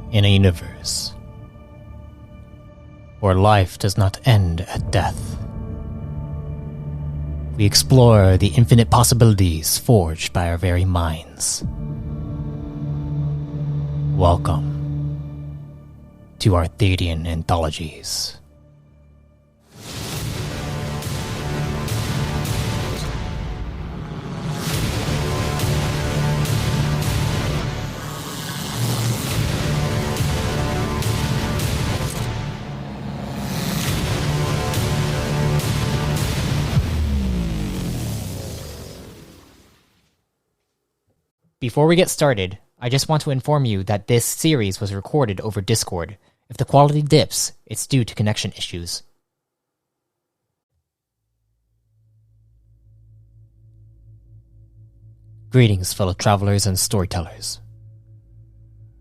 In a universe where life does not end at death, we explore the infinite possibilities forged by our very minds. Welcome to Arthadian Anthologies. Before we get started, I just want to inform you that this series was recorded over Discord. If the quality dips, it's due to connection issues. Greetings, fellow travelers and storytellers.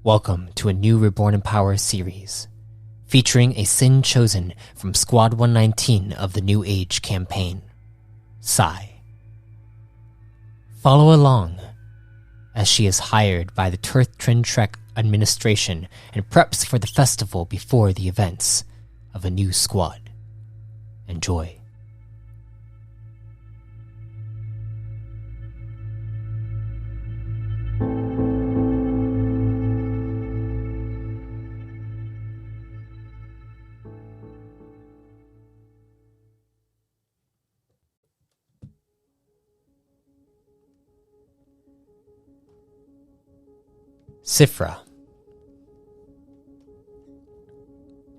Welcome to a new Reborn in Power series, featuring a Sin chosen from Squad 119 of the New Age campaign, Sai. Follow along as she is hired by the Turth Trek administration and preps for the festival before the events of a new squad. Enjoy. Sifra.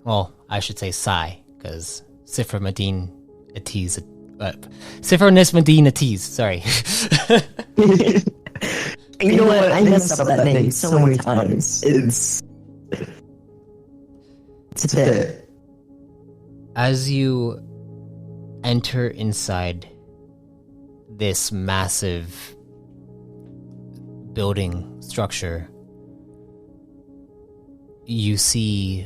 Well, I should say Sai, because Sifra Madine Atiz. Sifra Nismadine Atiz, sorry. You know what? I messed up that name so many times. It's a bit. As you enter inside this massive building structure, you see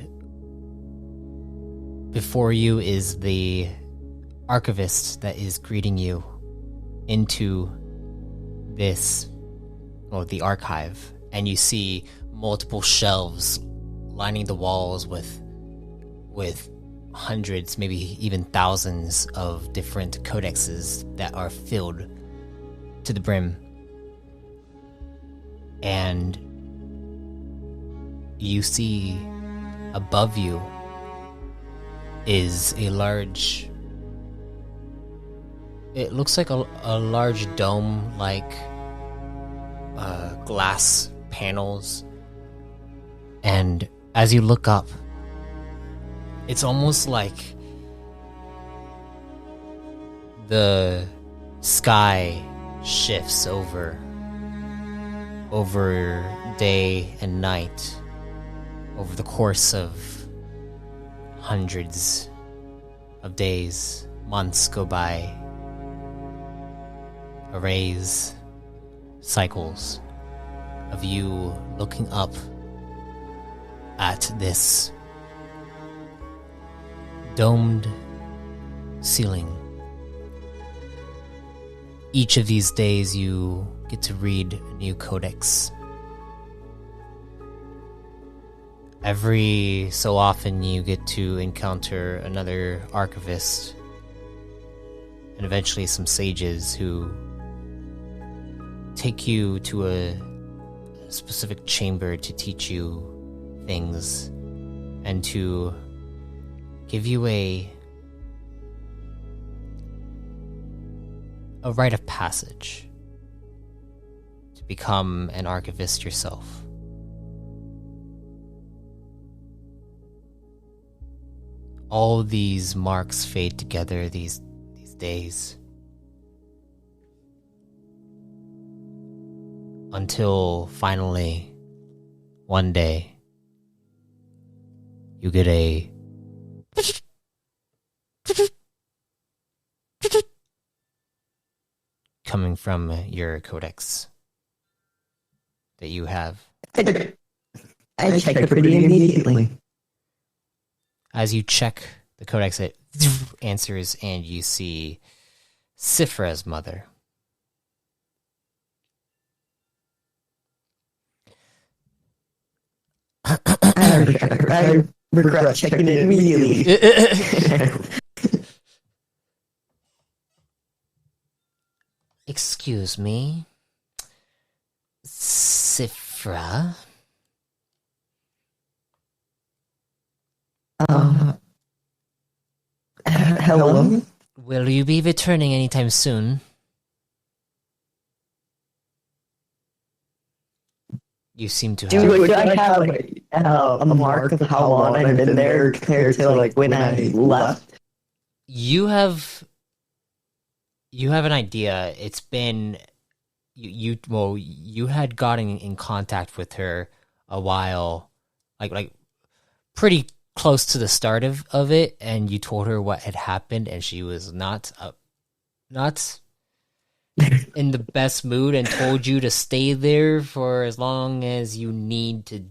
before you is the archivist that is greeting you into this, well, the archive, and you see multiple shelves lining the walls with hundreds, maybe even thousands of different codexes that are filled to the brim. And you see above you is a large, it looks like a large dome, like glass panels. And as you look up, it's almost like the sky shifts over day and night. Over the course of hundreds of days, months go by, arrays, cycles of you looking up at this domed ceiling. Each of these days you get to read a new codex. Every so often you get to encounter another archivist and eventually some sages who take you to a specific chamber to teach you things and to give you a rite of passage to become an archivist yourself. All these marks fade together these days, until finally one day you get a coming from your codex that you have. I checked it pretty immediately. As you check the codex, it answers, and you see Sifra's mother. I regret checking it immediately. Excuse me, Sifra. Hello? Will you be returning anytime soon? You seem to have. Do I have like a mark of how long I've been there compared to like when I left? You have an idea. It's been you had gotten in contact with her a while, like pretty close to the start of it, and you told her what had happened, and she was not in the best mood, and told you to stay there for as long as you need to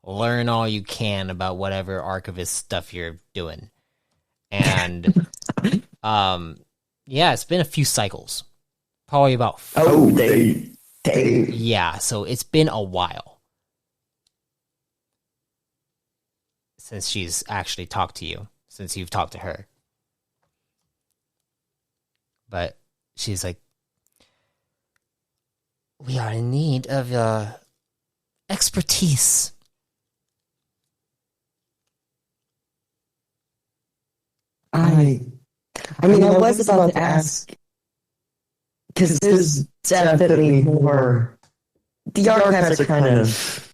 learn all you can about whatever archivist stuff you're doing. And yeah, it's been a few cycles, probably about yeah, so it's been a while since she's actually talked to you, since you've talked to her. But she's like, we are in need of your expertise. I mean, I was about to ask, because there's definitely more. The archives are kind of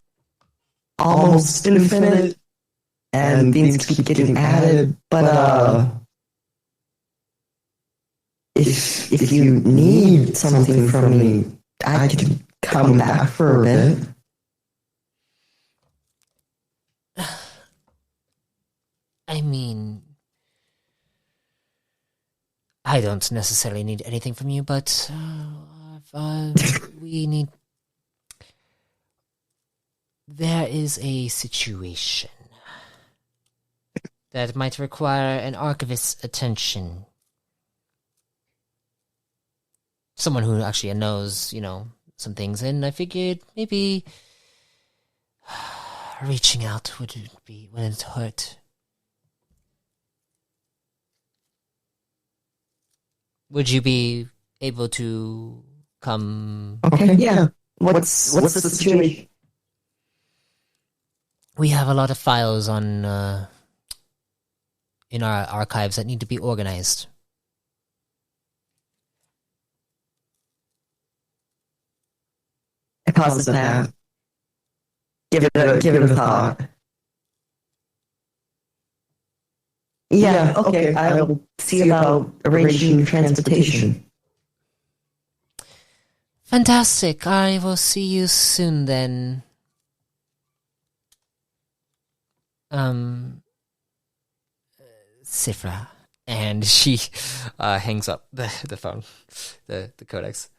almost infinite, and things keep getting added, but if you need something from me, I can come back for a bit. I mean, I don't necessarily need anything from you, but we need... There is a situation that might require an archivist's attention. Someone who actually knows, some things, and I figured maybe reaching out wouldn't hurt. Would you be able to come? Okay, yeah. What's the situation? We have a lot of files on in our archives that need to be organized. I pause that. Give it a thought. Yeah, okay. I'll see about arranging transportation. Fantastic. I will see you soon then. Sifra. And she hangs up the phone, the codex.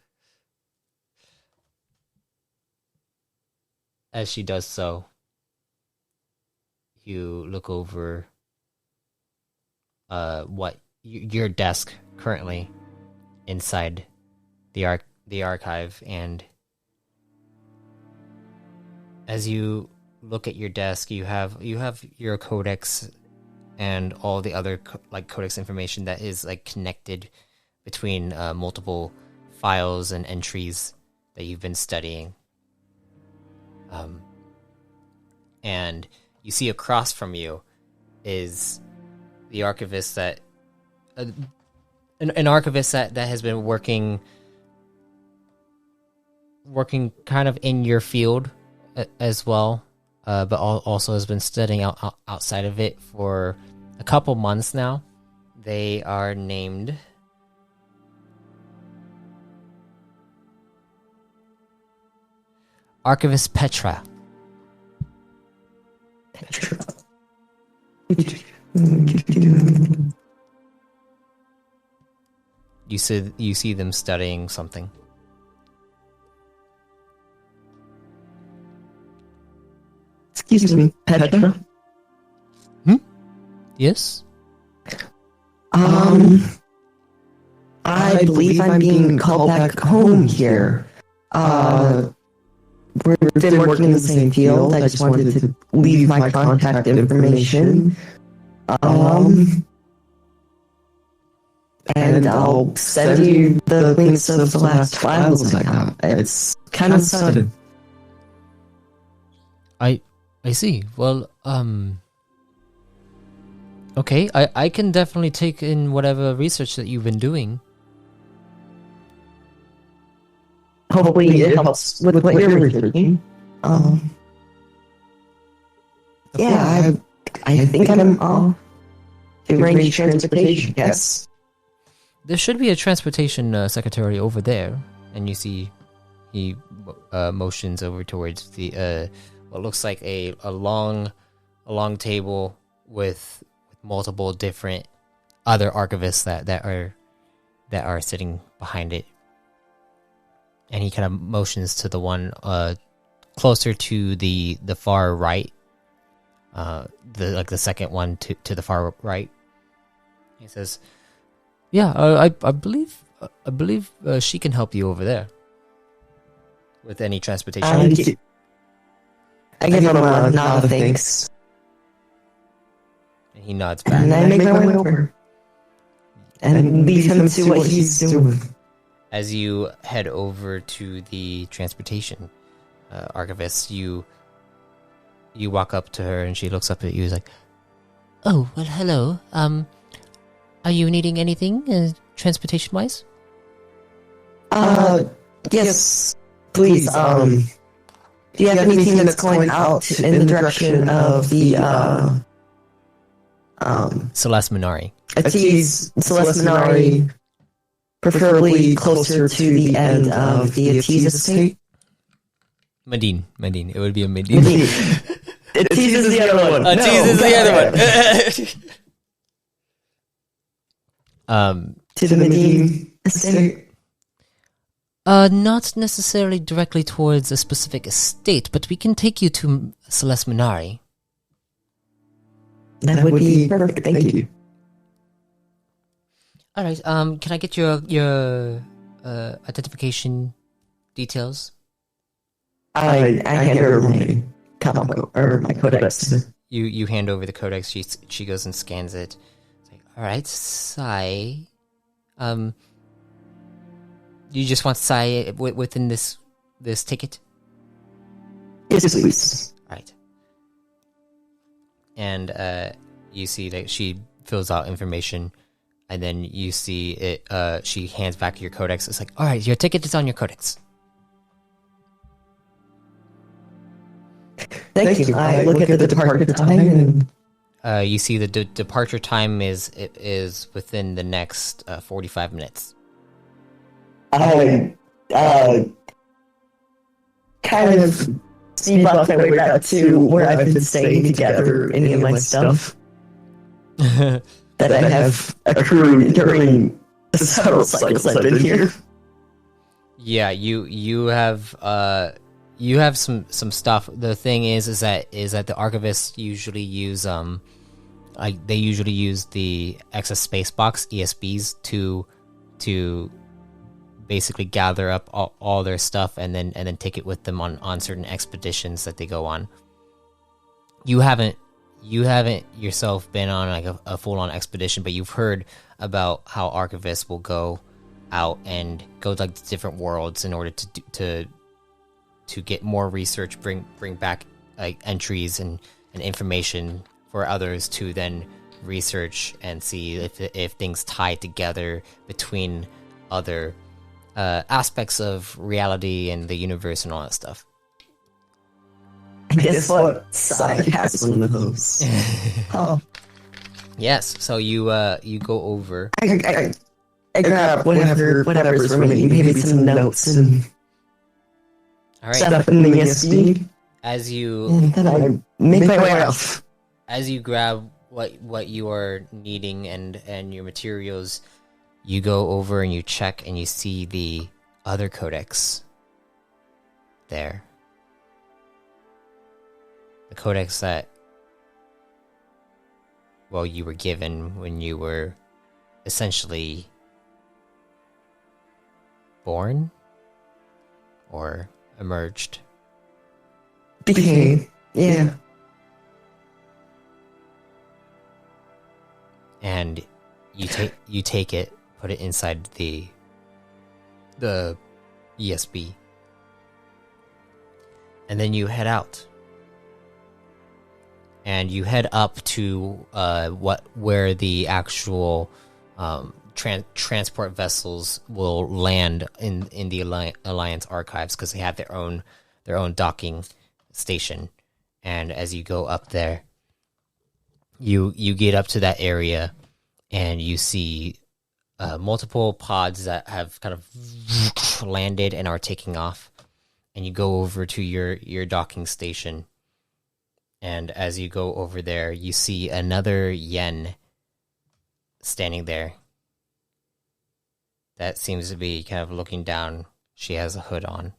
As she does so, you look over your desk currently inside the archive, and as you look at your desk, you have your codex and all the other codex information that is connected between multiple files and entries that you've been studying. And you see across from you is the archivist that an archivist that has been working kind of in your field as well, but also has been studying outside of it for a couple months now. They are named Archivist Petra. You see them studying something. Excuse me, Petra? Yes? I believe I'm being called back home here. we've been working in the same field. I just wanted to leave my contact information. And I'll send you the links of the last files I got. It's kind of sudden. I see. Well, okay. I can definitely take in whatever research that you've been doing. Hopefully it helps with what you're researching. Yeah, I think I'm off to arrange transportation, yes. There should be a transportation secretary over there, and you see he motions over towards the what looks like a long table with multiple different other archivists that are sitting behind it, and he kind of motions to the one closer to the far right, the second one to the far right. He says, "Yeah, I believe she can help you over there with any transportation." I give him a nod of thanks. And he nods back. And I make my way over. And leave him to what he's doing. As you head over to the transportation archivist, you walk up to her and she looks up at you. Is like, "Oh, well, hello. Are you needing anything transportation wise?" Yes, please. Do you have anything that's going out in the direction of the Celeste Minari. Celeste Minari, preferably closer to the end of the Atiz estate? Medine. It would be a Medine. Atiz is the other one. Atiz is the other one. To the Medine estate? Not necessarily directly towards a specific estate, but we can take you to Celeste Minari. That would be perfect, thank you. Alright, can I get your identification details? I hand her my codex. You hand over the codex, she goes and scans it. It's like, alright, Sai. You just want Sai within this ticket? Yes, please. Right. And you see that she fills out information, and then you see it. She hands back your codex. It's like, all right, your ticket is on your codex. Thank you. I look at the departure time, and you see the departure time is within the next 45 minutes. I kind of speed bump my way back to where I've been staying to gather any of my stuff that I have accrued during the several cycles I've been here. Yeah, you have some stuff. The thing is that the archivists usually use they usually use the excess space box ESBs to basically gather up all their stuff and then take it with them on certain expeditions that they go on. You haven't yourself been on like a full-on expedition, but you've heard about how archivists will go out and go like to different worlds in order to get more research, bring back like entries and information for others to then research and see if things tie together between other aspects of reality and the universe and all that stuff. Guess what? Sai has one of those. Oh. Yes, so you go over. I grab whatever's remaining, maybe some notes and set up in the ESP. And then I make my way off. As you grab what you are needing and your materials, you go over and you check and you see the other codex there. The codex that, well, you were given when you were essentially born or emerged Became. Yeah. And you take it, put it inside the ESB, and then you head out. And you head up to where the actual transport vessels will land in the Alliance archives, because they have their own docking station. And as you go up there, you get up to that area, and you see multiple pods that have kind of landed and are taking off. And you go over to your docking station. And as you go over there, you see another yen standing there that seems to be kind of looking down. She has a hood on.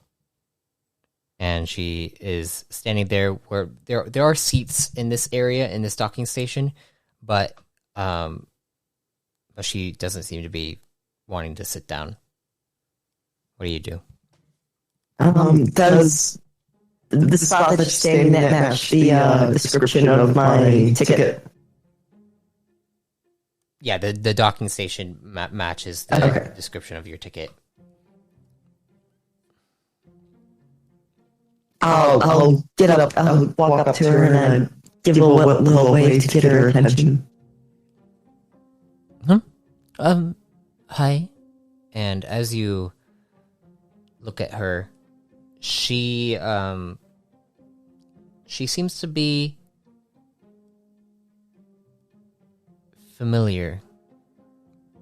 And she is standing there where there are seats in this area, in this docking station, but she doesn't seem to be wanting to sit down. What do you do? Does the spot that you're standing at match the description of my ticket? Yeah, the docking station matches the description of your ticket. I'll get up. I'll walk up to her and give a little wave to get her attention. Hi. And as you look at her, she seems to be familiar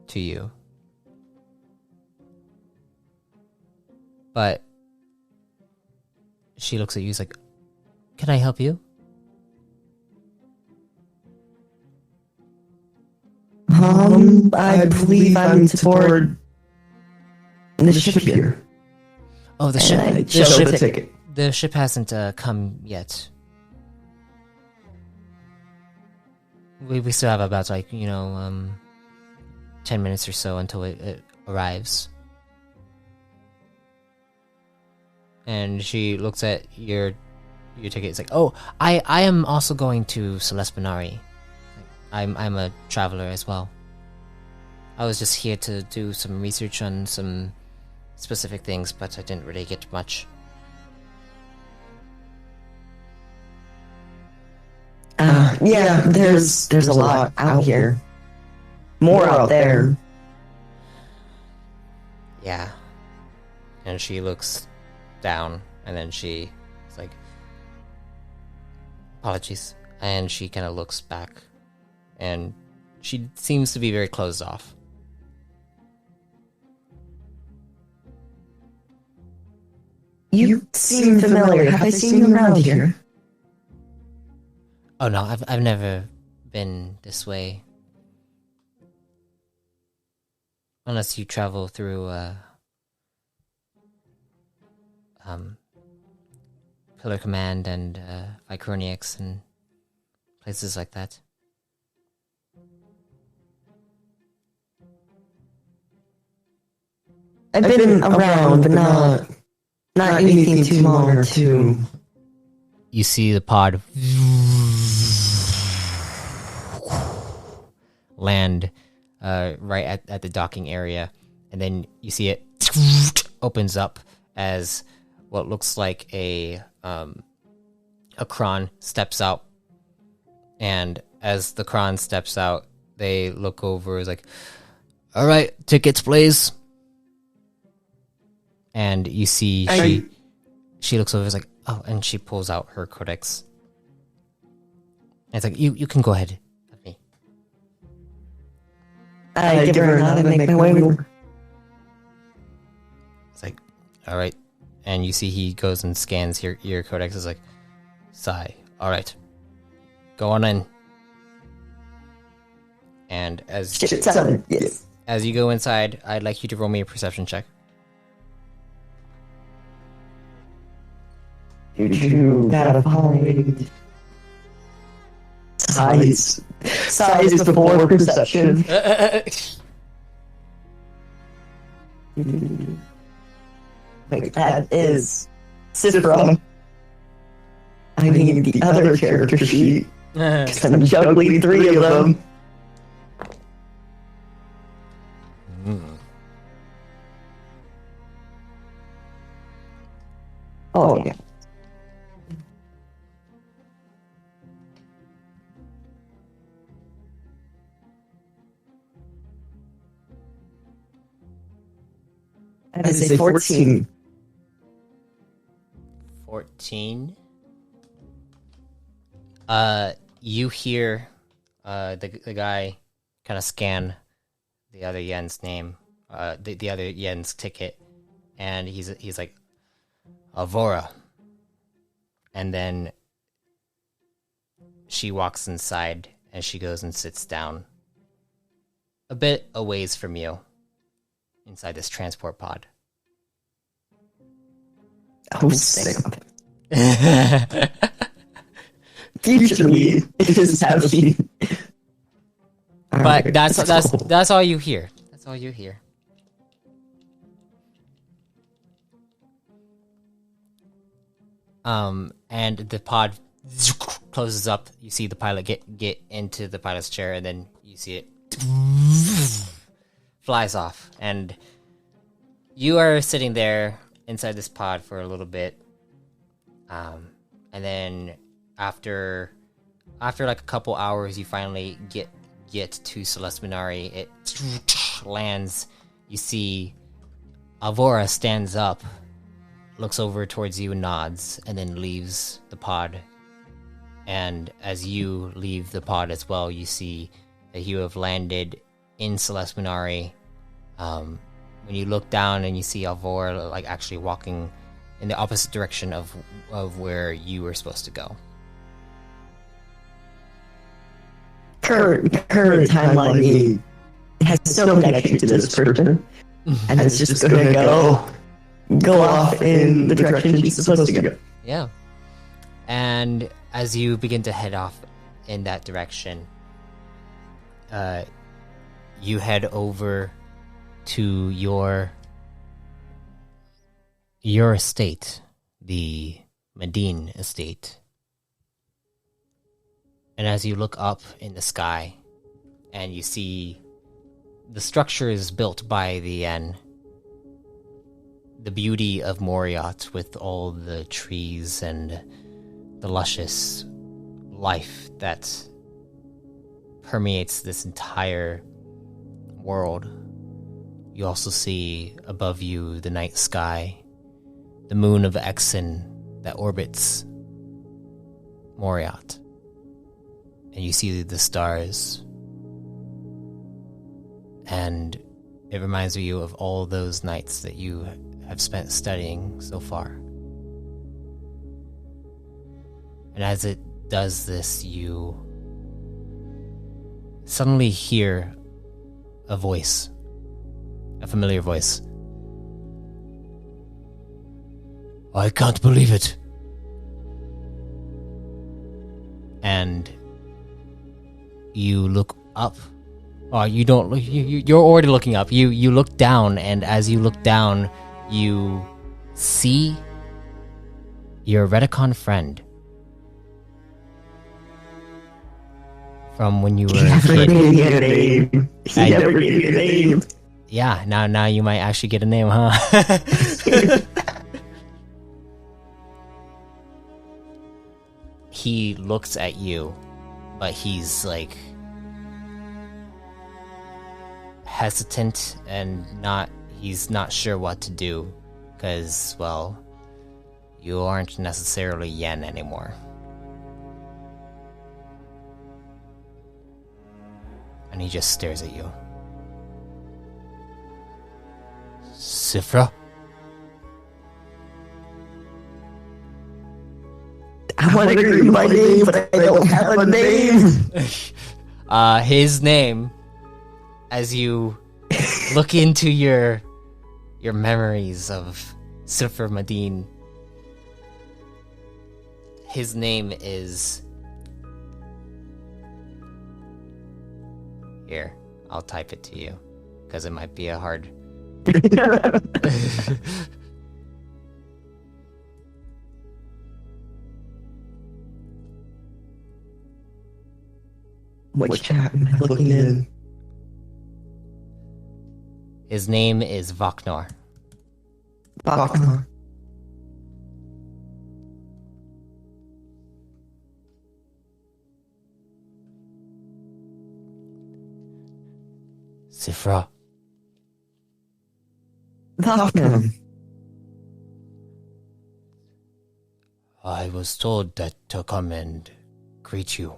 to you. But she looks at you, like, "Can I help you?" I believe I'm to board the ship here. Oh, the ship. The ship hasn't come yet. We still have about 10 minutes or so until it arrives. And she looks at your ticket. It's like, "Oh, I am also going to Celeste Benari. I'm a traveler as well. I was just here to do some research on some specific things, but I didn't really get much." Yeah, there's a lot out here. More out there. Yeah. And she looks down, and then she's like, "Apologies." And she kind of looks back, and she seems to be very closed off. You seem familiar. Have I seen you around here? Oh no, I've never been this way. Unless you travel through Pillar Command and Vicronix and places like that. I've been around, but not anything too long or too. You see the pod land right at the docking area, and then you see it opens up as what looks like a Kron steps out. And as the Kron steps out, they look over. It's like, "All right, tickets, please." And you see she looks over. It's like, "Oh," and she pulls out her codex. And it's like, you can go ahead with me. I give her a nod and make my way over. It's like, "All right." And you see he goes and scans your codex. It's like, "Sigh. All right. Go on in." And as you go inside, I'd like you to roll me a perception check. You gotta find size before perception. Like, that is Cifra. I need the other character sheet. 'Cause I'm juggling 3 of them. Oh, yeah. I say 14. 14. You hear the guy kind of scan the other Yen's name, the other Yen's ticket, and he's like, Avora. And then she walks inside and she goes and sits down a bit a ways from you inside this transport pod. Oh, snap. Future me is happy. But that's all you hear. That's all you hear. And the pod closes up. You see the pilot get into the pilot's chair, and then you see it flies off. And you are sitting there inside this pod for a little bit. And then after like a couple hours, you finally get to Celeste Minari. It lands. You see Avora stands up, looks over towards you and nods, and then leaves the pod. And as you leave the pod as well, you see that you have landed in Celeste Minari. When you look down and you see Avora like actually walking in the opposite direction of where you were supposed to go. Current timeline has no connection to this person, and it's just gonna go off in the direction she's supposed to go. Yeah. And as you begin to head off in that direction, you head over to your estate, the Medine estate. And as you look up in the sky, and you see the structure is built by the beauty of Moriat, with all the trees and the luscious life that permeates this entire world. You also see above you the night sky, the moon of Exen that orbits Moriat. And you see the stars. And it reminds you of all those nights that you have spent studying so far. And as it does this, you suddenly hear a voice, a familiar voice. I can't believe it. And you look up. Oh, you don't look. You're already looking up. You look down, and as you look down, you see your Redicon friend from when you were a kid. He never gave me a name. Yeah, now you might actually get a name, huh? He looks at you, but he's like hesitant and he's not sure what to do, because, well, you aren't necessarily Yen anymore. And he just stares at you. Sifra? I want to give you my name, but I don't have a name. His name, as you look into your memories of Sifra Medine, his name is... Here, I'll type it to you, because it might be a hard... Which chap am I looking in? His name is Vaknar. Bachner. Sifra, Bachner. I was told that to come and greet you.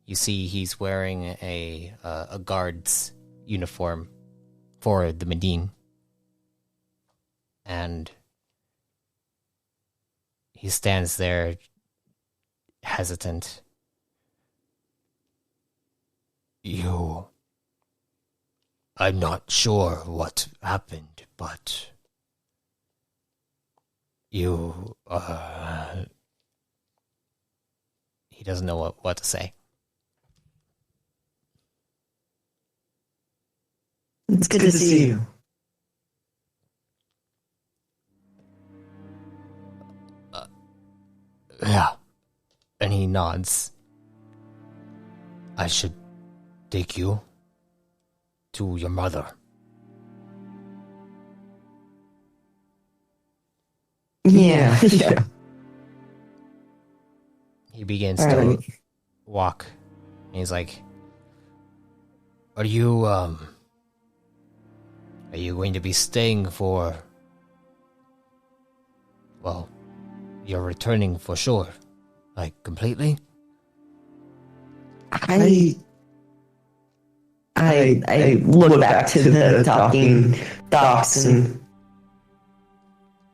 You see, he's wearing a guard's uniform for the Medine. And he stands there hesitant. I'm not sure what happened, but he doesn't know what to say. It's good to see you. Yeah. And he nods. I should take you to your mother. Yeah. He begins to walk. And he's like, Are you going to be staying for... Well, you're returning for sure. Like, completely? I look back to the talking docs and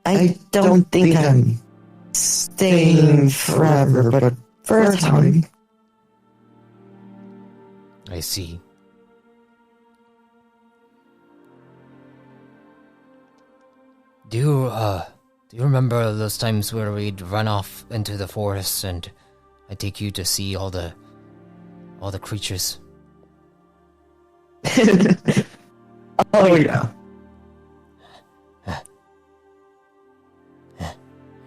I don't think I'm staying forever, but for a time. I see. Do you remember those times where we'd run off into the forest and I'd take you to see all the creatures? Oh yeah.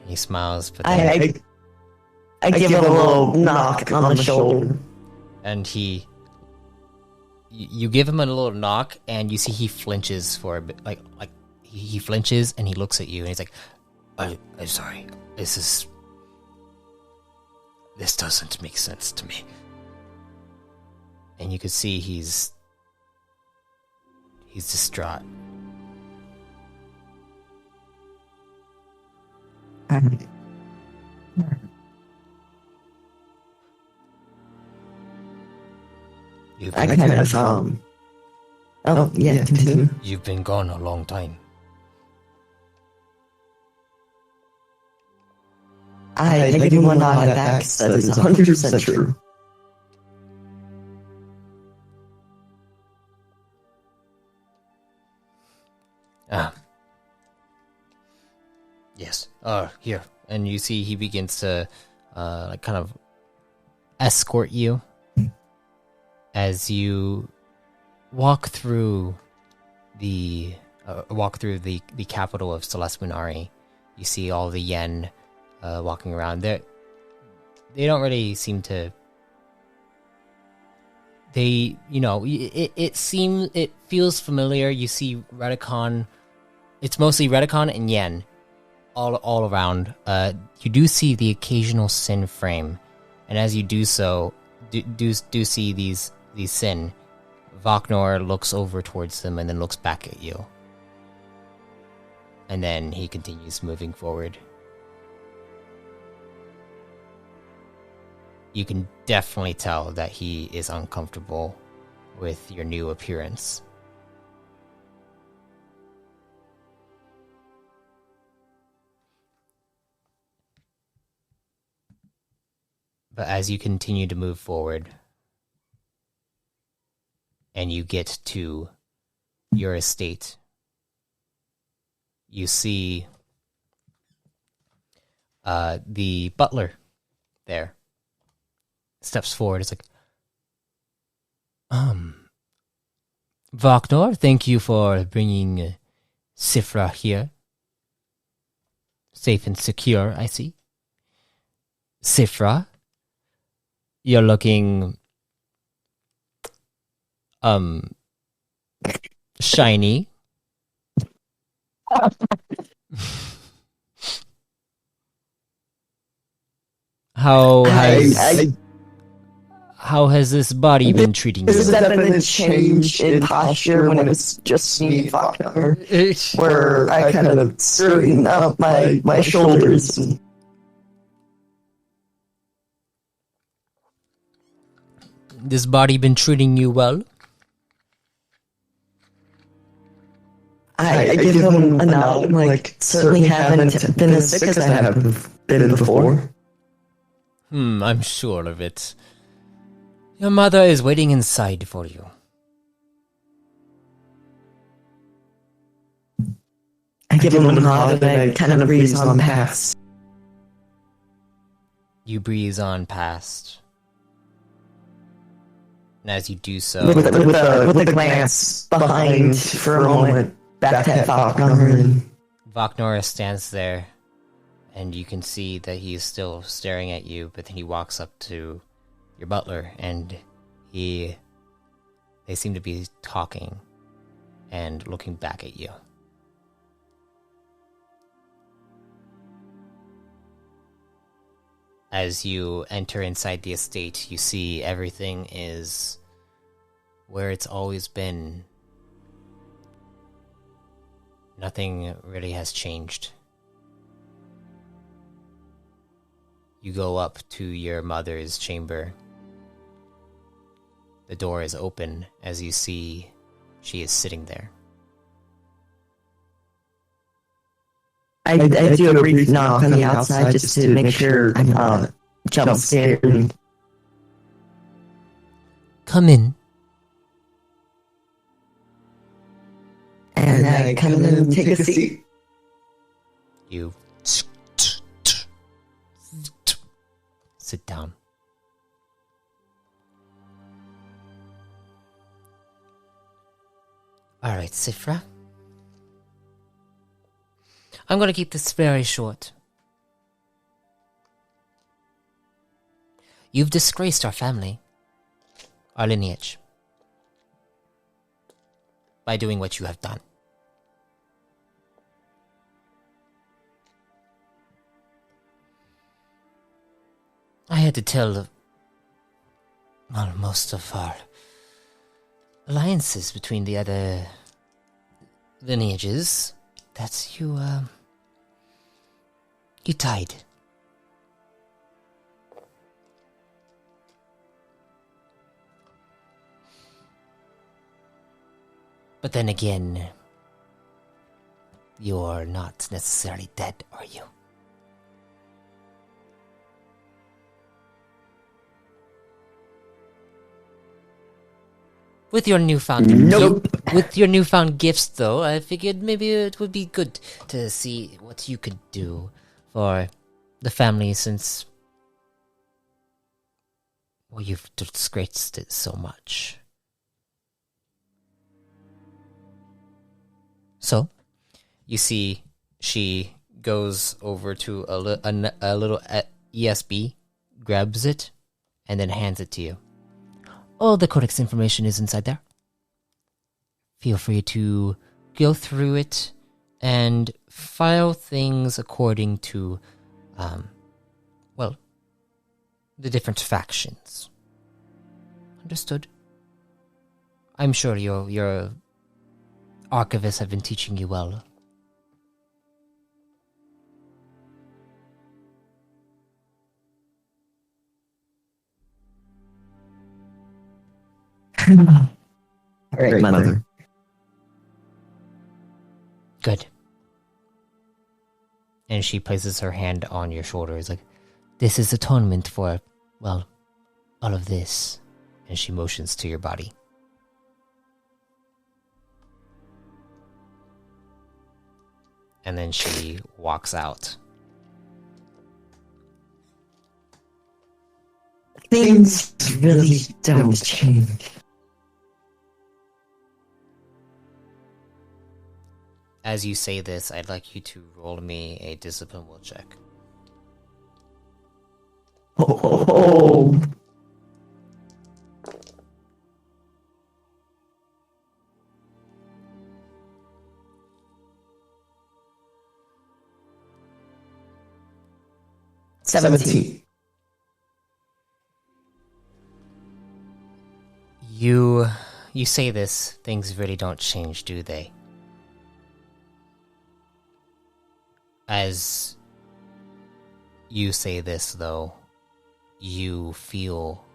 He smiles, but then, I give him a little knock on the shoulder. and you give him a little knock, and you see he flinches for a bit, like he flinches, and he looks at you, and he's like, I'm sorry, this doesn't make sense to me. And you could see he's distraught. I kind of oh yeah, continue. You've been gone a long time. I give him one nod at that because that is 100% true. Yes. Here. And you see he begins to kind of escort you as you walk through the capital of Celeste Minari. You see all the yen walking around. They don't really seem to... They, it feels familiar. You see Redicon. It's mostly Redicon and yen all around. You do see the occasional Sin frame, and as you do so, do see these Sin. Vaknor looks over towards them and then looks back at you, and then he continues moving forward. You can definitely tell that he is uncomfortable with your new appearance. But as you continue to move forward, and you get to your estate, you see the butler there. Steps forward. It's like, Vaknor, thank you for bringing Sifra here. Safe and secure, I see. Sifra, You're looking shiny. How has this body been treating There's you? definitely a change in posture when it was just me Faulkner, where I kind of straighten up my shoulders. And This body been treating you well? I give him a nod, like, certainly haven't been as sick as I have been before. I'm sure of it. Your mother is waiting inside for you. I give him a nod and I kind of breeze on past. You breeze on past. And as you do so, With a glance behind for a moment, back at Faulkner, and Vaknora stands there, and you can see that he is still staring at you, but then he walks up to your butler, and they seem to be talking and looking back at you. As you enter inside the estate, you see everything is where it's always been. Nothing really has changed. You go up to your mother's chamber. The door is open as you see she is sitting there. I do a brief knock on the outside just to make sure I'm not jump scared. Come in. And I come in and take a seat. You sit down. All right, Sifra. I'm going to keep this very short. You've disgraced our family, our lineage, by doing what you have done. I had to tell, most of our alliances between the other lineages that you died. But then again, you're not necessarily dead, are you? With your newfound with your newfound gifts, though, I figured maybe it would be good to see what you could do for the family, since, well, you've disgraced it so much. So, you see, she goes over to a little ESB, grabs it, and then hands it to you. All the codex information is inside there. Feel free to go through it and file things according to, the different factions. Understood? I'm sure your archivists have been teaching you well. Alright, mother. Good. And she places her hand on your shoulder. It's like, this is atonement for, well, all of this. And she motions to your body. And then she walks out. Things really don't change. As you say this, I'd like you to roll me a discipline will check. Oh. 17. You say this, things really don't change, do they? As you say this, though, you feel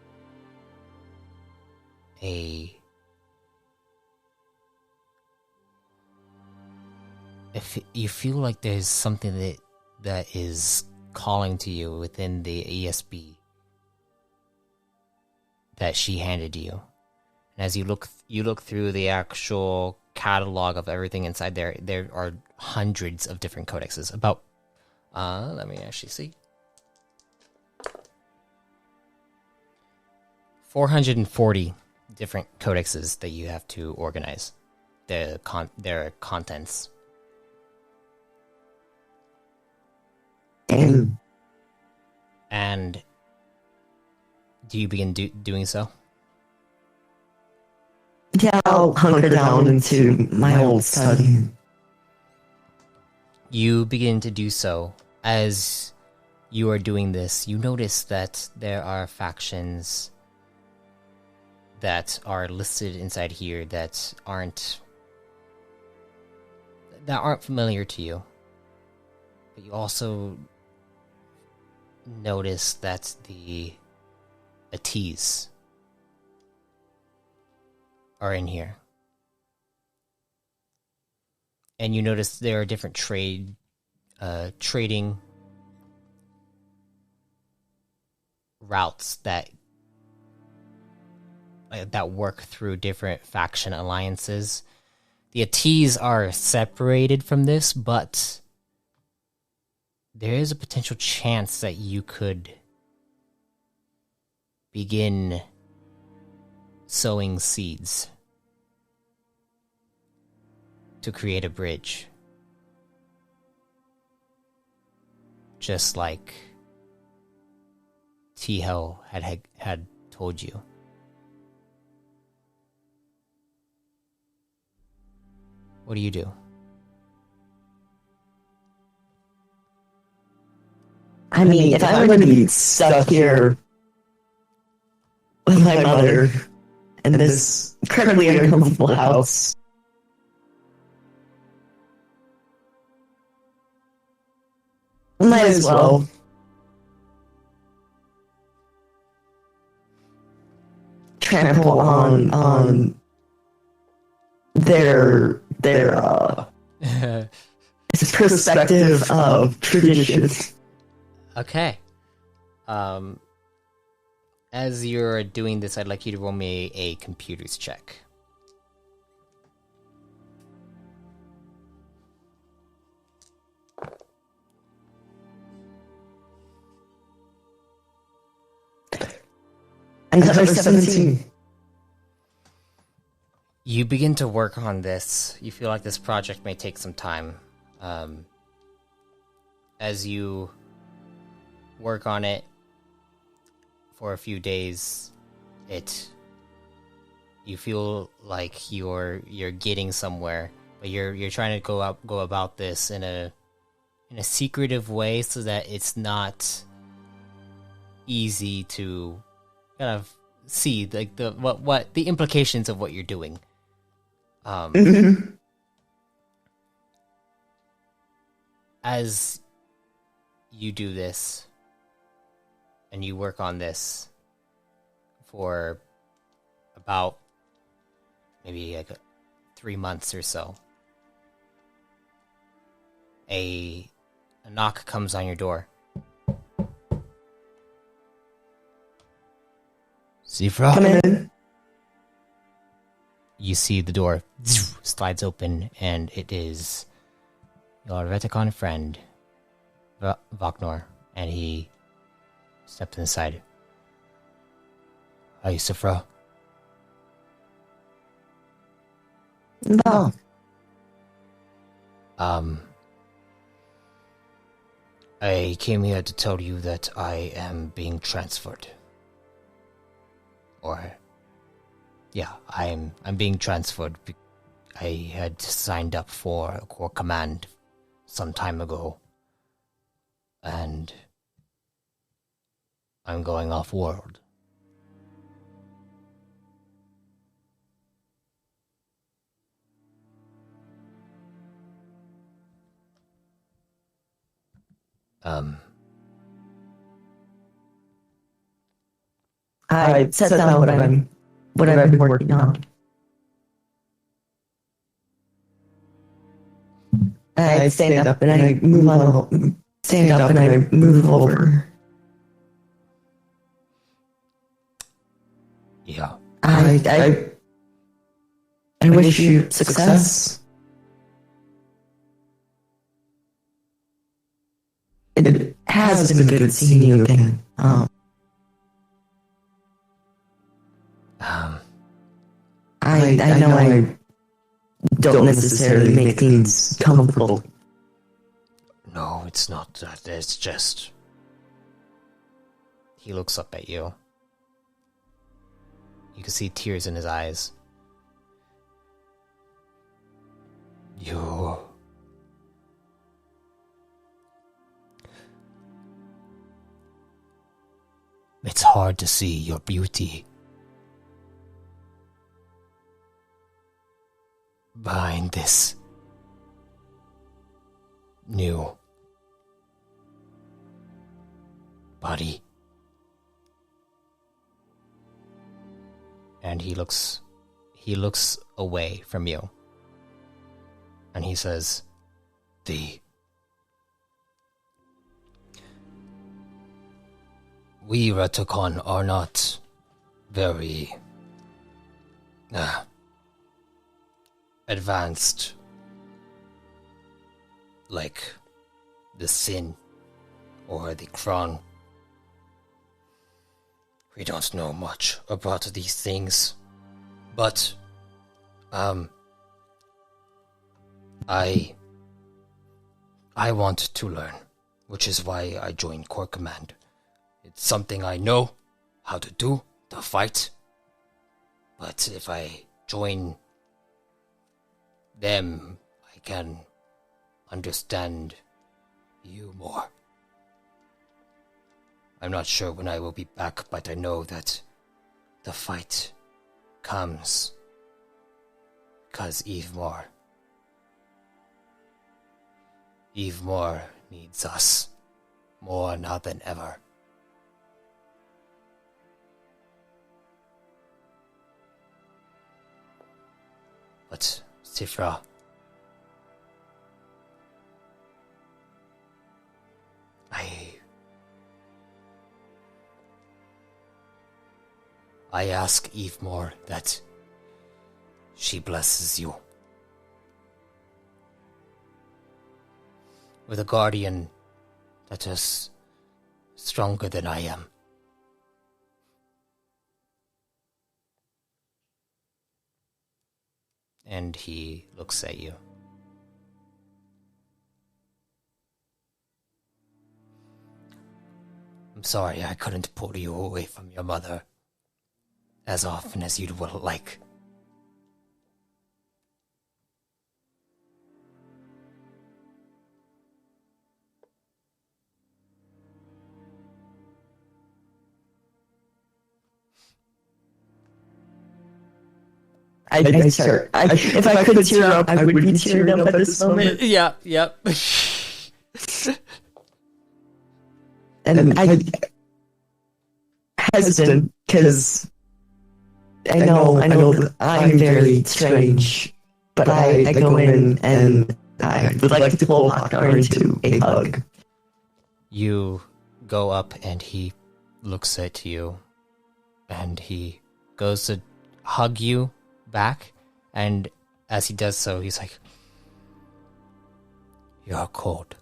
you feel like there's something that is calling to you within the ESB that she handed you. And as you look through the actual catalog of everything inside there are hundreds of different codexes. About let me actually see. 440 different codexes that you have to organize their contents. And do you begin doing so? Yeah, I'll hunker down into my old study. You begin to do so. As you are doing this, you notice that there are factions that are listed inside here that aren't familiar to you. But you also notice that the Atees are in here. And you notice there are different trading routes that work through different faction alliances. The Atees are separated from this, but there is a potential chance that you could begin sowing seeds to create a bridge. Just like T-Hell had told you. What do you do? I mean, if I'm going to be stuck here with my mother in this incredibly uncomfortable house, might as well. Trample on their perspective of tradition. Okay. As you're doing this, I'd like you to roll me a computers check. Another 17. You begin to work on this. You feel like this project may take some time. As you work on it for a few days, you feel like you're getting somewhere, but you're trying to go about this in a secretive way so that it's not easy to kind of see like what the implications of what you're doing. As you do this and you work on this for about maybe like 3 months or so, a knock comes on your door. Sifra? Come in. You see the door slides open, and it is your Reticon friend, Vaknor, and he steps inside. Hi, Sifra. No. I came here to tell you that I am being transferred. I'm being transferred. I had signed up for a core command some time ago, and I'm going off world. I set down what I've been working on. I stand up and I move on. Stand up and I move over. Yeah. I wish you success. It has been good seeing you again. I know I don't necessarily make things comfortable. No, it's not that. It's just... He looks up at you. You can see tears in his eyes. You... It's hard to see your beauty behind this new body. And he looks away from you. And he says, We Ratukon are not very advanced like the Sin or the Kron. We don't know much about these things, but I want to learn, which is why I joined Corps Command. It's something I know how to do, to fight. But if I join them, I can understand you more. I'm not sure when I will be back, but I know that the fight comes because Eve Moore needs us more now than ever. But, Sifra, I ask Eve Moore that she blesses you with a guardian that is stronger than I am. And he looks at you. I'm sorry I couldn't pull you away from your mother as often as you'd well like. If I could tear up, I would be tearing up at this moment. Yeah, yep. And I hesitant because I know that I'm very strange, but I go in and I would like to pull Hakar into a hug. You go up and he looks at you and he goes to hug you back, and as he does so, he's like, "You're cold."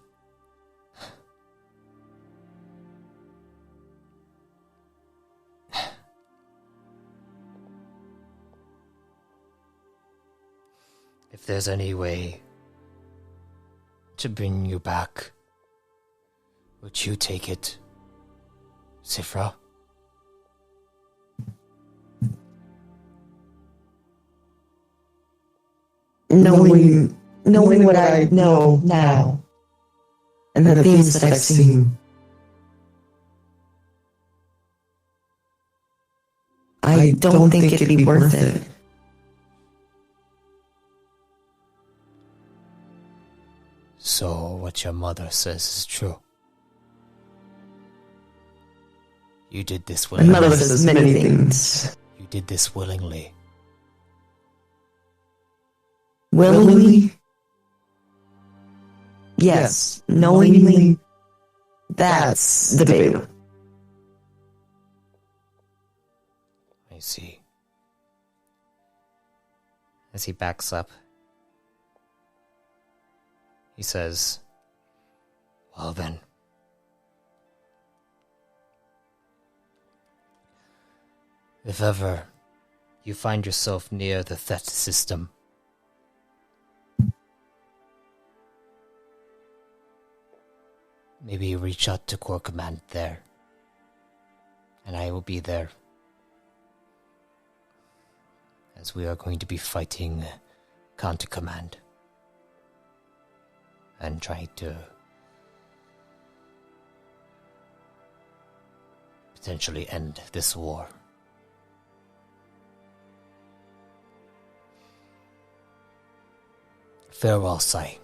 If there's any way to bring you back, would you take it, Sifra? Knowing what I know now, and the things that I've seen, I don't think it'd be worth it. So what your mother says is true. You did this My willingly. mother says many things. You did this willingly. Willingly? Yes. Knowingly? That's debatable. I see. As he backs up, he says, well then. If ever you find yourself near the Thet system, maybe reach out to Corps Command there, and I will be there, as we are going to be fighting Counter Command and trying to potentially end this war. Farewell, Sai.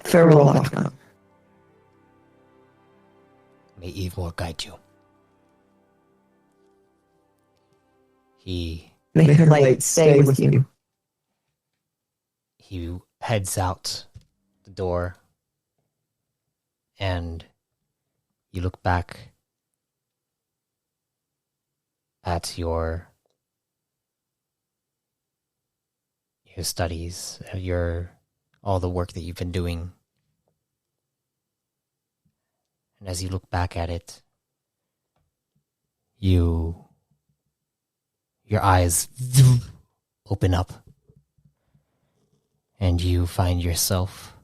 Farewell, Lockdown. May Evemore guide you. He May her light stay with you. heads out the door, and you look back at your studies, all the work that you've been doing. And as you look back at it, your eyes open up, and you find yourself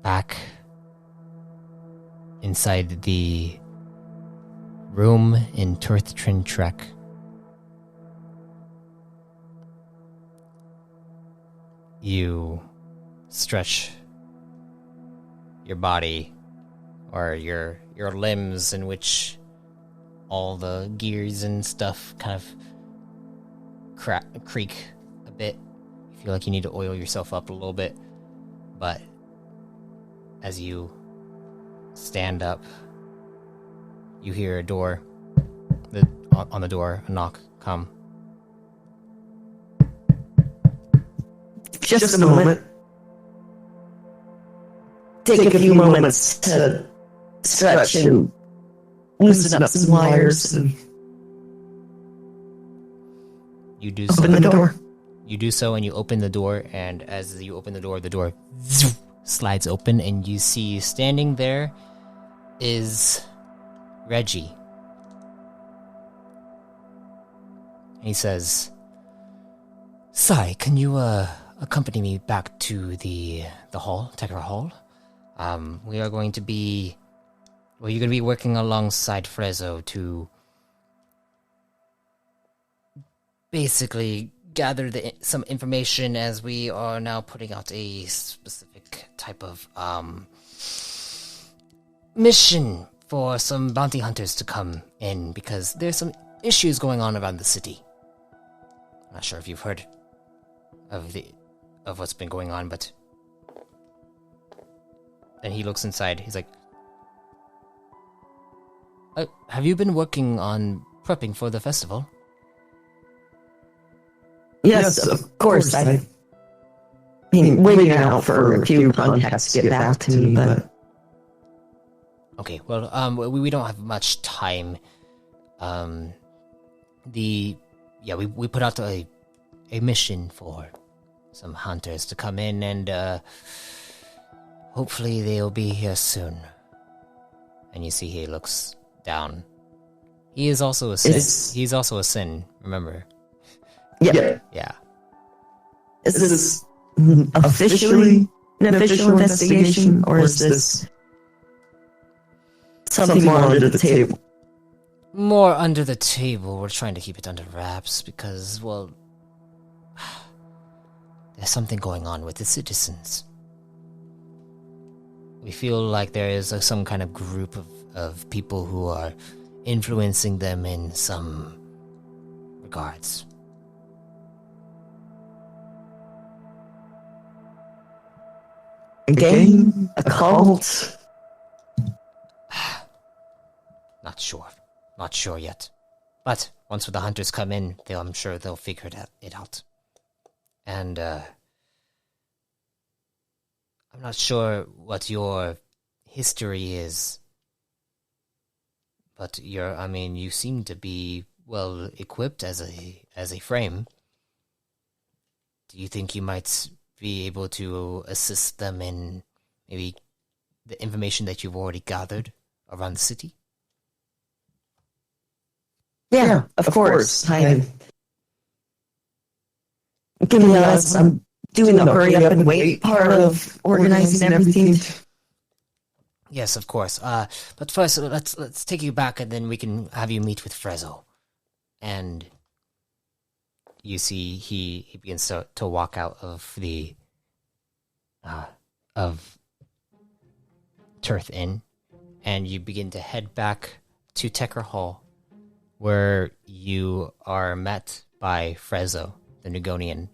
back inside the room in Turthtrin Trek. You stretch your body, or your limbs, in which all the gears and stuff kind of creak a bit. You feel like you need to oil yourself up a little bit, but as you stand up, you hear a door, on the door, a knock come. Just a moment. Take a few moments to stretch and loosen up some wires and You do open the door. You do so, and you open the door, and as you open the door slides open, and you see standing there is Reggie. And he says, Sai, can you accompany me back to the hall, Tekra Hall? We are going to be... Well, you're going to be working alongside Frezzo to basically gather some information, as we are now putting out a specific type of mission for some bounty hunters to come in, because there's some issues going on around the city. I'm not sure if you've heard of what's been going on, but... And he looks inside. He's like, have you been working on prepping for the festival? Yes, of course. I've been waiting out for a few contacts to get back to me, but... Okay, well, we don't have much time. We put out a mission for some hunters to come in, and hopefully they'll be here soon. And you see he looks down. He is also a sin. He's also a sin, remember? Yeah. Yeah. Is this officially an official investigation, or is this something more under the table? More under the table. We're trying to keep it under wraps because, well, there's something going on with the citizens. we feel like there is some kind of group of people who are influencing them in some regards. A gang? A cult? Not sure. Not sure yet. But once the hunters come in, I'm sure they'll figure it out. And, I'm not sure what your history is. But you seem to be well equipped as a frame. Do you think you might be able to assist them in maybe the information that you've already gathered around the city? Yeah, of course. Give me honest, I'm doing the hurry up and wait part of organizing everything. Yes, of course. But first, let's take you back, and then we can have you meet with Frezzo. And you see, he begins to walk out of the of Tirth Inn, and you begin to head back to Tecker Hall, where you are met by Frezzo, the Nugonian,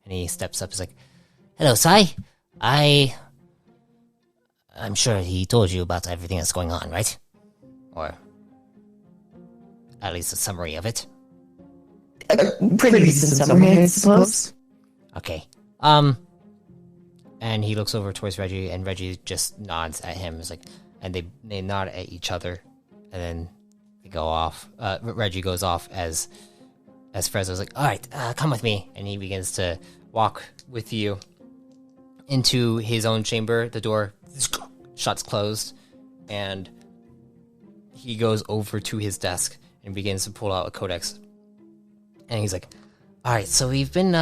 and he steps up. He's like, "Hello, Sai. I'm sure he told you about everything that's going on, right? Or at least a summary of it." Pretty decent summary, I suppose. Okay. And he looks over towards Reggie, and Reggie just nods at him. It's like, and they nod at each other, and then they go off. Reggie goes off as Frezzo's like, "All right, come with me," and he begins to walk with you into his own chamber. The door shuts closed, and he goes over to his desk and begins to pull out a codex. And he's like, "All right, so we've been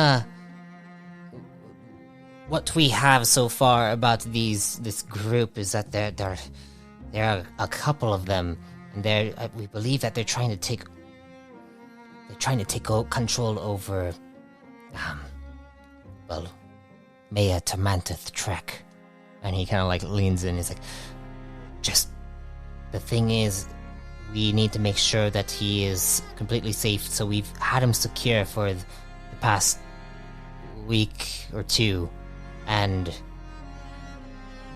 what we have so far about this group is that there are a couple of them, and we believe that they're trying to take control over Maya Tamantath Trek." And he kind of like leans in. He's like, "Just the thing is, we need to make sure that he is completely safe. So we've had him secure for the past week or two, and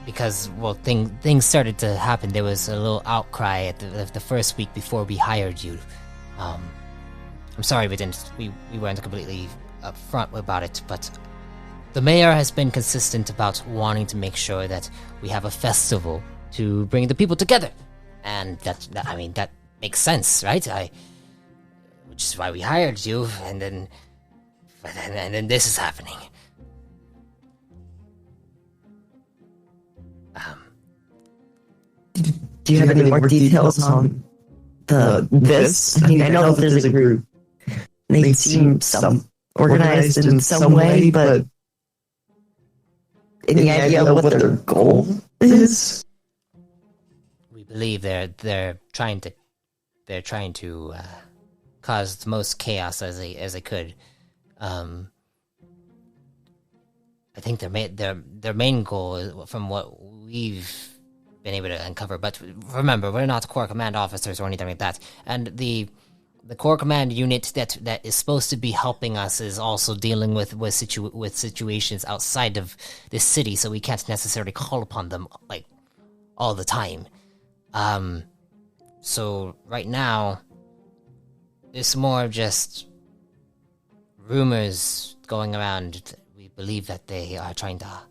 because things started to happen. There was a little outcry at the first week before we hired you. I'm sorry we weren't completely upfront about it, but the mayor has been consistent about wanting to make sure that we have a festival to bring the people together, and that makes sense, right? Which is why we hired you, and then this is happening." Do you have any more details on this? I mean, I know that there's a group. They seem organized in some way, but any idea what their goal is? We believe they're trying to cause the most chaos as they could. I think their main goal is, from what we've been able to uncover. But remember, we're not Corps Command officers or anything like that. And the Corps Command unit that is supposed to be helping us is also dealing with situations outside of this city, so we can't necessarily call upon them like all the time. So right now, it's more of just rumors going around. We believe that they are trying to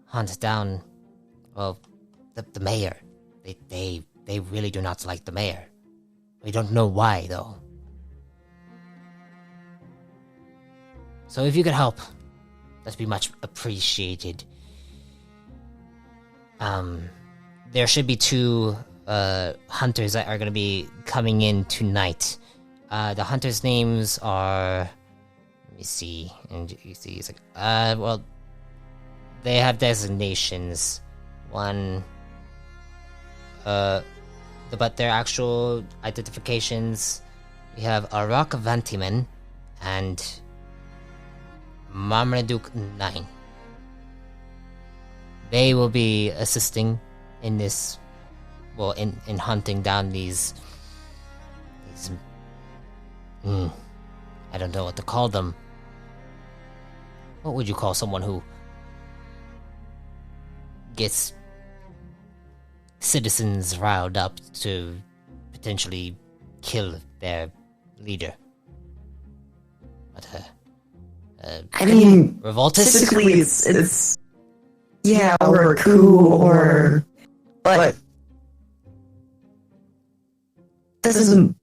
hunt down, well, the mayor. They really do not like the mayor. We don't know why, though. So if you could help, that'd be much appreciated. There should be 2 hunters that are going to be coming in tonight. The hunters' names are... Let me see. And you see, it's like... well, they have designations. One... but their actual identifications, we have Arak Vantiman and Marmaduke 9. They will be assisting in this, well, in hunting down these I don't know what to call them. What would you call someone who gets citizens riled up to potentially kill their leader? What I mean, revoltus? typically it's yeah, or a coup, or but doesn't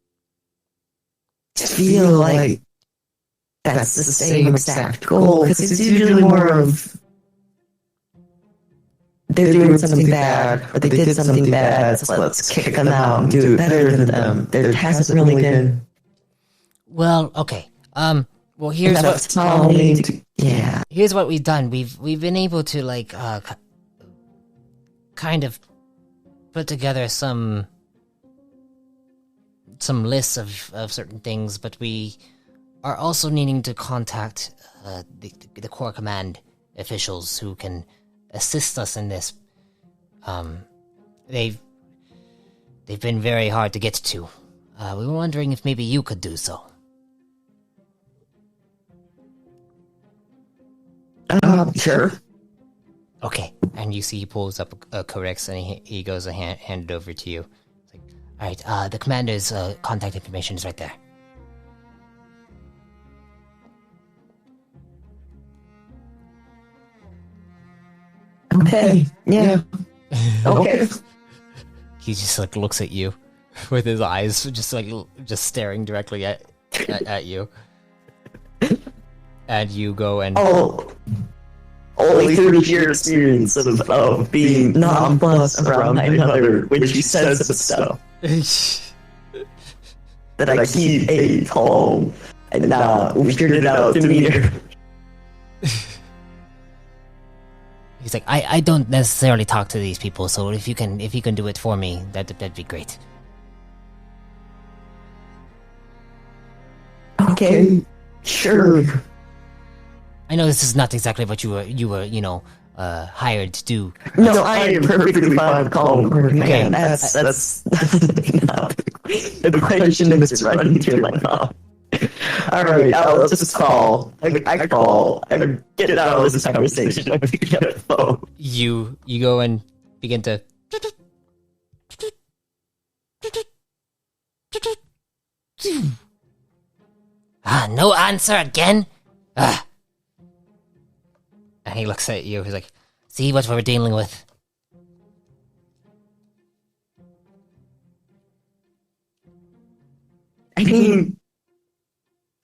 feel like that's the same exact goal, because it's usually more of they're doing something bad, or they did something bad, so let's kick them out and do it better than them. There hasn't really been. Well, okay. Well, here's what we've done. We've been able to like kind of put together some lists of certain things, but we are also needing to contact the core command officials who can assist us in this. They've been very hard to get to. We were wondering if maybe you could do so. Sure. Okay, and you see he pulls up a codex and he goes to hand it over to you. It's like, all right, the commander's contact information is right there. Okay. Yeah. Okay. He just like looks at you with his eyes just staring directly at you. And you go and only 30-year experience of being nonplussed around another when she says some stuff that I keep a calm and not weirded out demeanor. He's like, I don't necessarily talk to these people, so if you can do it for me, that'd be great. Okay, sure. I know this is not exactly what you were hired to do. No, I am perfectly fine with calling her man. That's not the question that's running through my mouth. Alright, let's just call. I call. I get out of this conversation. I pick up the phone. You go and begin to. No answer again? And he looks at you, he's like, see what we're dealing with. I mean,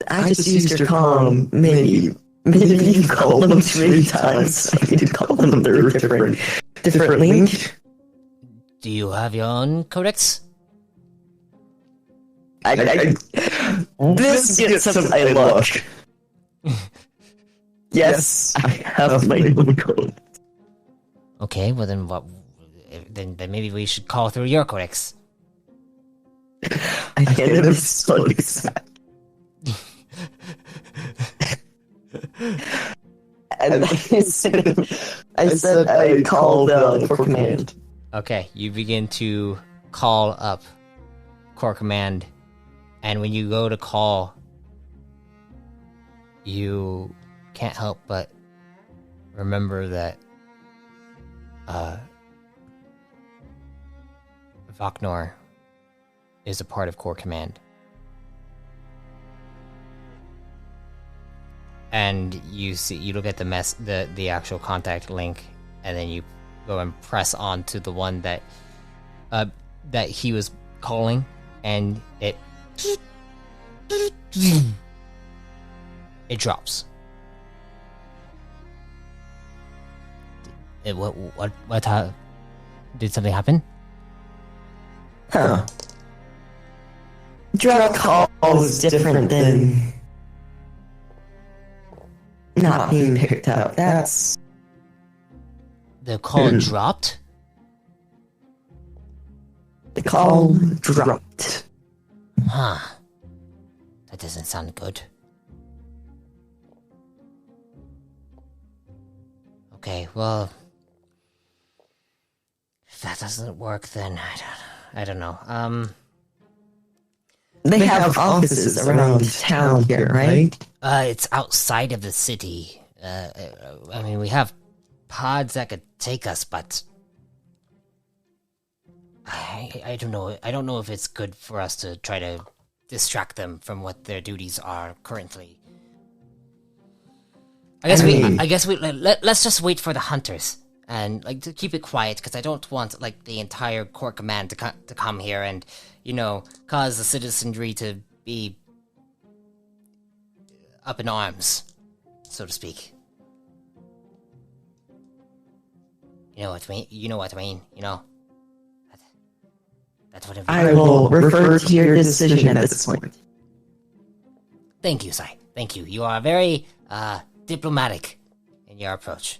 I just used your calm. Maybe you called them too many times. I need to call them their different link. Do you have your own codex? This gets some I look. Yes, I have my own code. Okay, well then what? Then maybe we should call through your codex. I can't even spell exact. And I said I called for command. Okay, you begin to call up core command, and when you go to call, you can't help but remember that Vaknor is a part of core command. And you look at the actual contact link, and then you go and press on to the one that he was calling, and it drops. What did something happen? Huh. Drop call is different than not being picked up. That's... The call dropped? The call dropped. Huh. That doesn't sound good. Okay, well, If that doesn't work, then I don't know. They have offices around town here, right? It's outside of the city. I mean, we have pods that could take us, but I don't know. I don't know if it's good for us to try to distract them from what their duties are currently. I guess let's just wait for the hunters and like to keep it quiet because I don't want like the entire court command to come here and cause the citizenry to be up in arms, so to speak. You know what I mean? You know what I mean? That's what I will refer to your decision at this point. Thank you, Sai. Thank you. You are very diplomatic in your approach.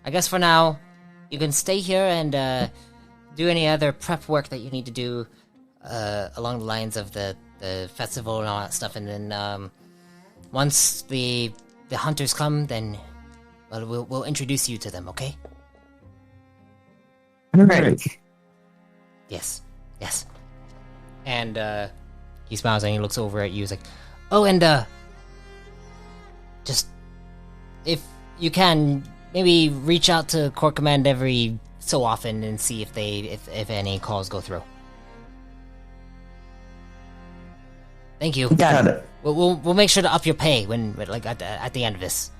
I guess for now, you can stay here and do any other prep work that you need to do along the lines of the festival and all that stuff. And then once the hunters come, then we'll introduce you to them. Okay? All right. Yes. And he smiles and he looks over at you. He's like, "Oh, and just if you can, maybe reach out to Court Command every so often and see if any calls go through." Thank you. Got it. We'll make sure to up your pay when like at the end of this.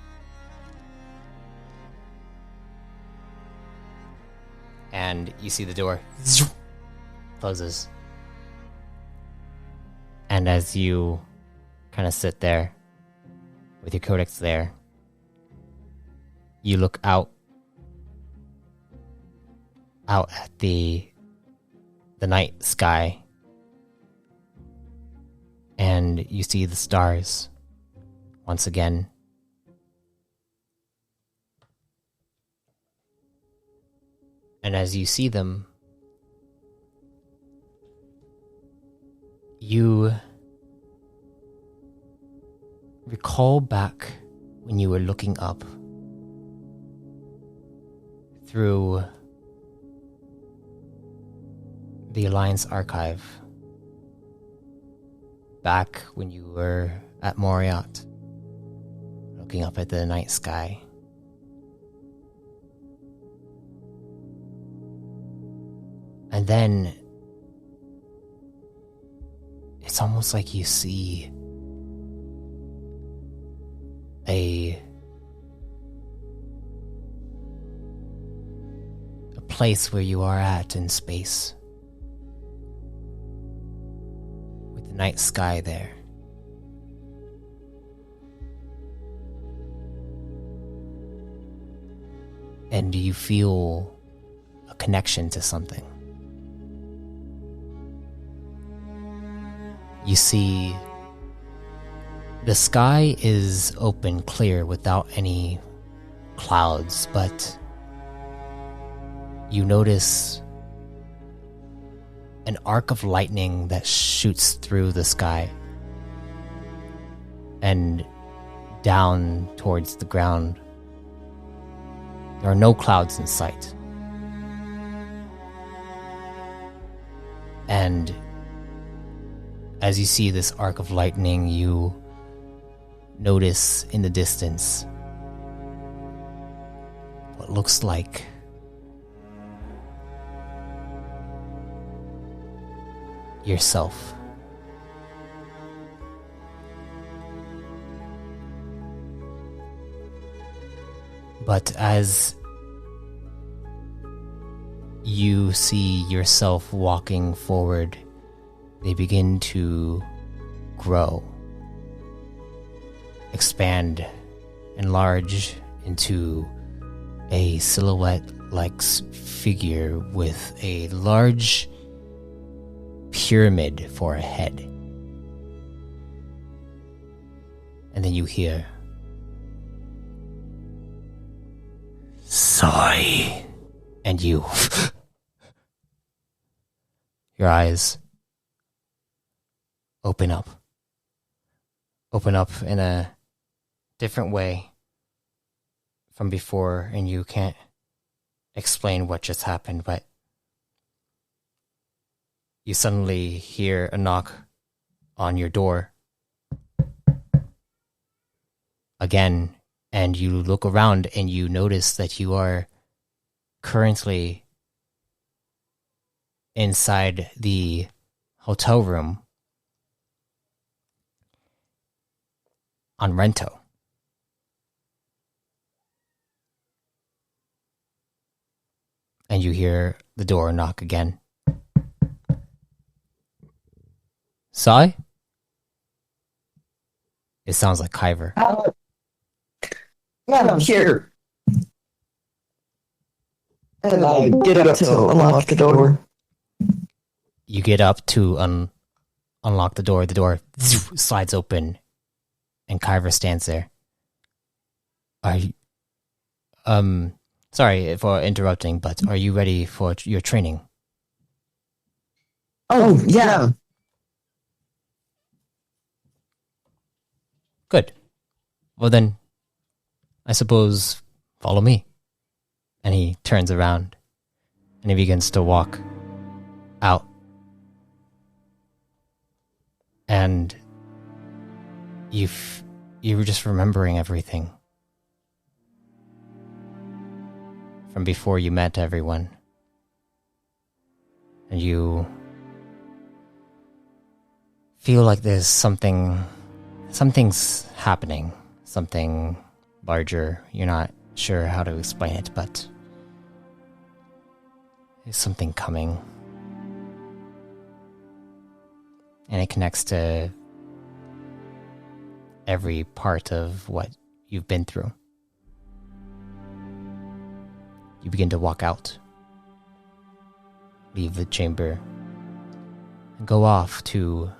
And you see the door closes. And as you kind of sit there with your codex there, you look out at the night sky, and you see the stars once again. And as you see them, you recall back when you were looking up through the Alliance archive, back when you were at Moriat, looking up at the night sky. And then it's almost like you see a place where you are at in space, with the night sky there. And you feel a connection to something. You see, the sky is open, clear, without any clouds, but you notice an arc of lightning that shoots through the sky and down towards the ground. There are no clouds in sight. And as you see this arc of lightning, you notice in the distance what looks like yourself. But as you see yourself walking forward, they begin to grow, expand, enlarge into a silhouette-like figure with a large pyramid for a head. And then you hear, "Sigh," and you your eyes open up in a different way from before, and you can't explain what just happened, but you suddenly hear a knock on your door again, and you look around and you notice that you are currently inside the hotel room on Rento. And you hear the door knock again. Sai? It sounds like Kyver. Yeah, I'm here. And I get up to unlock the door. You get up to unlock the door. The door slides open, and Kyver stands there. Are you... Sorry for interrupting, but are you ready for your training? Oh, yeah. Good. Well then, I suppose follow me. And he turns around, and he begins to walk out. And you were just remembering everything from before you met everyone. And you feel like there's something's happening, something larger. You're not sure how to explain it, but there's something coming. And it connects to every part of what you've been through. You begin to walk out, leave the chamber, and go off to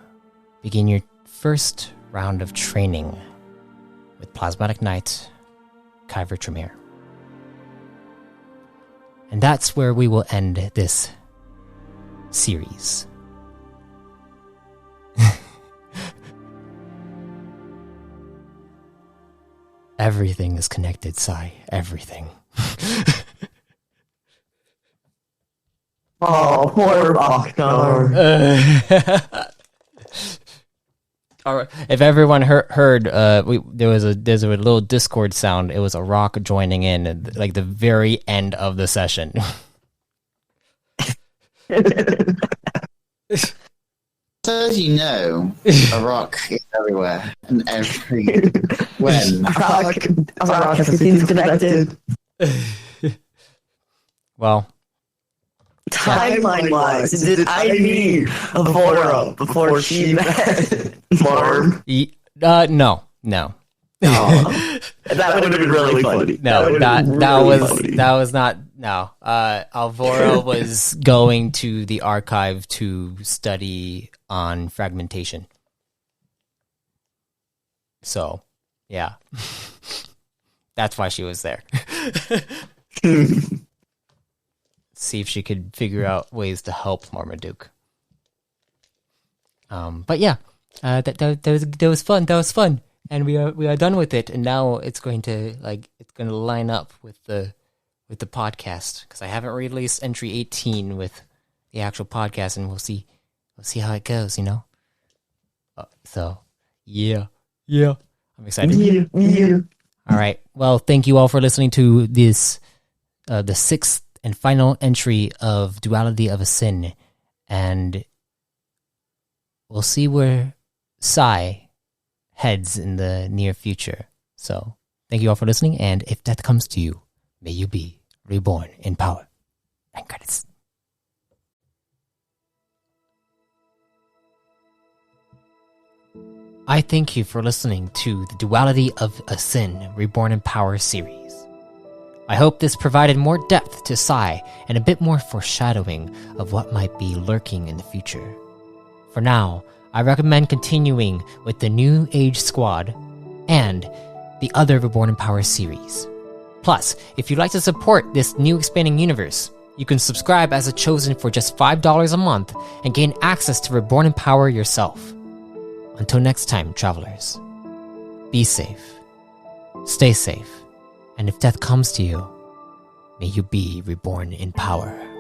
begin your first round of training with Plasmatic Knight, Kyver Tremere. And that's where we will end this series. Everything is connected, Sai. Everything. Oh, poor Bachnar. All right. If everyone heard, there's a little Discord sound. It was a rock joining in at like the very end of the session. So as you know, a rock is everywhere and every when. A rock has been connected. Well, timeline-wise, did I meet Avora before she met Marv? No. Oh, that would have been really funny. No, that was not. No, Alvora was going to the archive to study on fragmentation. So, yeah, that's why she was there. See if she could figure out ways to help Marmaduke. But yeah, that was fun. That was fun. And we are done with it, and now it's going to line up with the podcast, because I haven't released entry 18 with the actual podcast, and we'll see how it goes, you know. So yeah, I'm excited. Yeah. All right, well, thank you all for listening to this, the sixth and final entry of Duality of a Sin, and we'll see where Sai heads in the near future. So thank you all for listening, and if death comes to you, may you be reborn in power. And credits. I thank you for listening to the Duality of a Sin Reborn in Power series. I hope this provided more depth to Sai and a bit more foreshadowing of what might be lurking in the future. For now, I recommend continuing with the New Age Squad and the other Reborn in Power series. Plus, if you'd like to support this new expanding universe, you can subscribe as a chosen for just $5 a month and gain access to Reborn in Power yourself. Until next time, travelers, be safe, stay safe, and if death comes to you, May you be reborn in power.